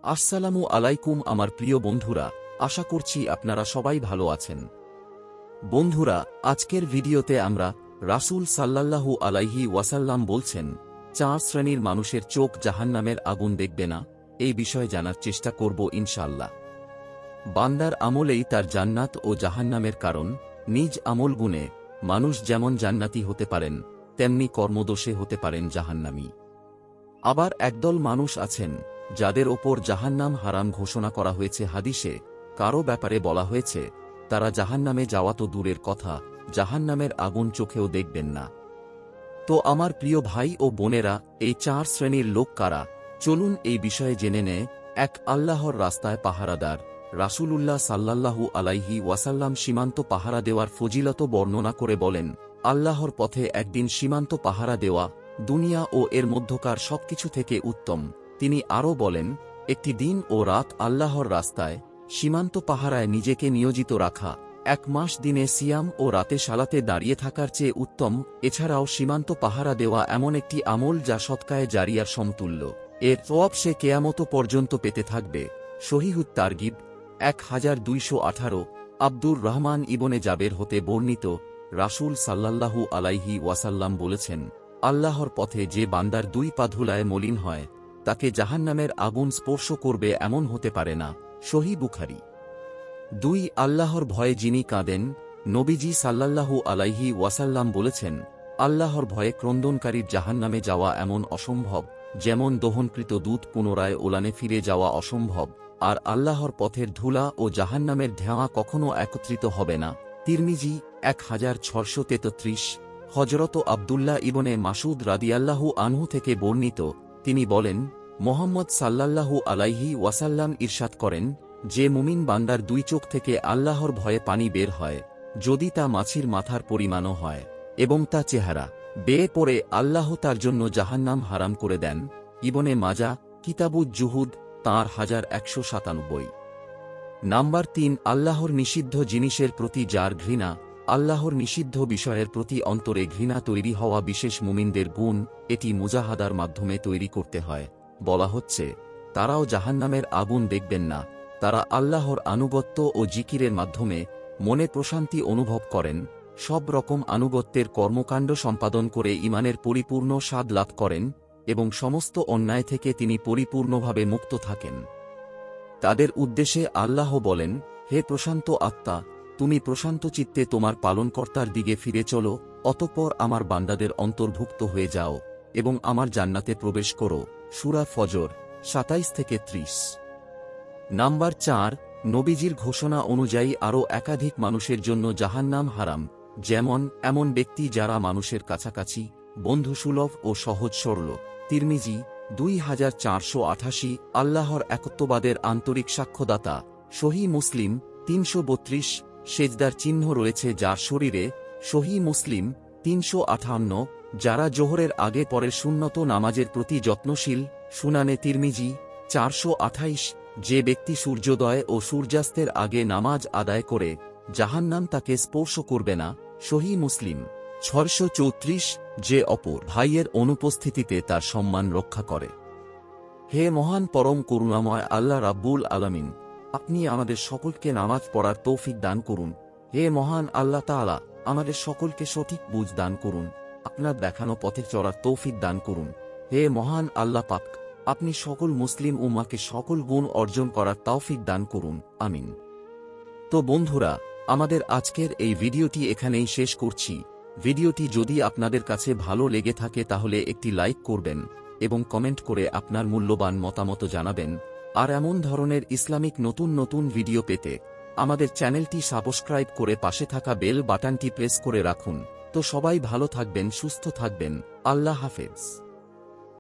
আসসালামু আলাইকুম আমার প্রিয় বন্ধুরা, আশা করছি আপনারা সবাই ভালো আছেন। বন্ধুরা, আজকের ভিডিওতে আমরা রাসূল সাল্লাল্লাহু আলাইহি ওয়াসাল্লাম বলছেন 4 শ্রেণীর মানুষের চোখ জাহান্নামের আগুন দেখবে না, এই বিষয়ে জানার চেষ্টা করব ইনশাআল্লাহ। বান্দার আমলেই তার জান্নাত ও জাহান্নামের কারণ। নিজ আমল গুণে মানুষ যেমন জান্নাতি হতে পারেন, তেমনি কর্মদোষে হতে পারেন জাহান্নামী। আবার একদল মানুষ আছেন যাদের ওপর জাহান্নাম হারাম ঘোষণা করা হয়েছে। হাদিসে কারো ব্যাপারে বলা হয়েছে তারা জাহান্নামে যাওয়া তো দূরের কথা, জাহান্নামের আগুন চোখেও দেখবেন না। তো আমার প্রিয় ভাই ও বোনেরা, এই 4 শ্রেণীর লোক কারা, চলুন এই বিষয়ে জেনে নেয়। এক, আল্লাহর রাস্তায় পাহারাদার। রাসূলুল্লাহ সাল্লাল্লাহু আলাইহি ওয়াসাল্লাম সীমান্ত পাহারা দেওয়ার ফজিলত বর্ণনা করে বলেন, আল্লাহর পথে একদিন সীমান্ত পাহারা দেওয়া দুনিয়া ও এর মধ্যকার সবকিছু থেকে উত্তম। তিনি আরও বলেন, একটি দিন ও রাত আল্লাহর রাস্তায় সীমান্ত পাহারায় নিজেকে নিয়োজিত রাখা 1 মাস দিনে সিয়াম ও রাতে সালাতে দাঁড়িয়ে থাকার চেয়ে উত্তম। এছাড়াও সীমান্ত পাহারা দেওয়া এমন একটি আমল যা সৎকায়ে জারিয়ার সমতুল্য। এর সওয়াব সে কেয়ামত পর্যন্ত পেতে থাকবে। সহিহুত তারগিব 1218। আব্দুর রহমান ইবনে জাবের হতে বর্ণিত, রাসূল সাল্লাল্লাহু আলাইহি ওয়াসাল্লাম বলেছেন, আল্লাহর পথে যে বান্দার 2 পা ধুলায় মলিন হয় তাকে জাহান্নামের আগুন স্পর্শ করবে এমন হতে পারে না। সহিহ বুখারী। 2, আল্লাহর ভয়ে যিনি কাঁদেন। নবীজি সাল্লাল্লাহু আলাইহি ওয়াসাল্লাম বলেছেন, আল্লাহর ভয়ে ক্রন্দনকারীর জাহান্নামে যাওয়া এমন অসম্ভব যেমন দহনকৃত দুধ পুনরায় ওলানে ফিরে যাওয়া অসম্ভব। আর আল্লাহর পথের ধুলা ও জাহান্নামের ধোঁয়া কখনো একত্রিত হবে না। তিরমিজি 1633। হযরত আব্দুল্লাহ ইবনে মাসউদ রাদিয়াল্লাহু আনহু থেকে বর্ণিত, তিনি বলেন, মুহাম্মদ সাল্লাল্লাহু আলাইহি ওয়াসাল্লাম ইরশাদ করেন, যে মুমিন বান্দার 2 চোখ থেকে আল্লাহর ভয়ে পানি বের হয়, যদি তা মাছির মাথার পরিমাণও হয় এবং তা চেহারা বেয়ে পড়ে, আল্লাহ তার জন্য জাহান্নাম হারাম করে দেন। ইবনে মাজাহ, কিতাবুজ জুহুদ, তাঁর 1197। নাম্বার 3, আল্লাহর নিষিদ্ধ জিনিসের প্রতি যার ঘৃণা। আল্লাহর নিষিদ্ধ বিষয়ের প্রতি অন্তরে ঘৃণা তৈরি হওয়া বিশেষ মুমিনদের গুণ। এটি মুজাহাদার মাধ্যমে তৈরি করতে হয়। বলা হচ্ছে, তারাও জাহান্নামের আগুন দেখবেন না। তারা আল্লাহর আনুগত্য ও জিকিরের মাধ্যমে মনে প্রশান্তি অনুভব করেন। সব রকম আনুগত্যের কর্মকাণ্ড সম্পাদন করে ঈমানের পরিপূর্ণ স্বাদ লাভ করেন এবং সমস্ত অন্যায় থেকে তিনি পরিপূর্ণভাবে মুক্ত থাকেন। তাদের উদ্দেশ্যে আল্লাহ বলেন, হে প্রশান্ত আত্মা, তুমি প্রশান্ত চিত্তে তোমার পালনকর্তার দিকে ফিরে চলো, অতঃপর আমার বান্দাদের অন্তর্ভুক্ত হয়ে যাও এবং আমার জান্নাতে প্রবেশ করো। সূরা ফজর 27-30। নাম্বার 4, নবীজির ঘোষণা অনুযায়ী আরও একাধিক মানুষের জন্য জাহান্নাম হারাম। যেমন এমন ব্যক্তি যারা মানুষের কাছাকাছি, বন্ধুসুলভ ও সহজ সরল। তিরমিজি 2488। আল্লাহর একত্ববাদের আন্তরিক সাক্ষ্যদাতা। সহিহ মুসলিম 332। সেজদার চিহ্ন রয়েছে যার শরীরে। সহিহ মুসলিম 358। যারা জোহরের আগে পরের সুন্নত নামাজের প্রতি যত্নশীল। সুনানে তিরমিজি 428। যে ব্যক্তি সূর্যোদয় ও সূর্যাস্তের আগে নামাজ আদায় করে, জাহান্নাম তাকে স্পর্শ করবে না। সহিহ মুসলিম 634। যে অপর ভাইয়ের অনুপস্থিতিতে তার সম্মান রক্ষা করে। হে মহান পরম করুণাময় আল্লাহ রাব্বুল আলামিন, আপনি আমাদের সকলকে নামাজ পড়ার তৌফিক দান করুন। হে মহান আল্লাহ তাআলা, আমাদের সকলকে সঠিক বুঝ দান করুন। আপনার দেখানো পথে চলার তৌফিক দান করুন। হে মহান আল্লাহ পাক, আপনি সকল মুসলিম উম্মাহকে সকল গুণ অর্জন করার তৌফিক দান করুন। আমিন। তো বন্ধুরা, আমাদের আজকের এই ভিডিওটি এখানেই শেষ করছি। ভিডিওটি যদি আপনাদের কাছে ভালো লেগে থাকে তাহলে একটি লাইক করবেন এবং কমেন্ট করে আপনার মূল্যবান মতামত জানাবেন। আর এমন ধরনের ইসলামিক নতুন নতুন ভিডিও পেতে আমাদের চ্যানেলটি সাবস্ক্রাইব করে পাশে থাকা বেল বাটনটি প্রেস করে রাখুন। তো সবাই ভালো থাকবেন, সুস্থ থাকবেন। আল্লাহ হাফেজ।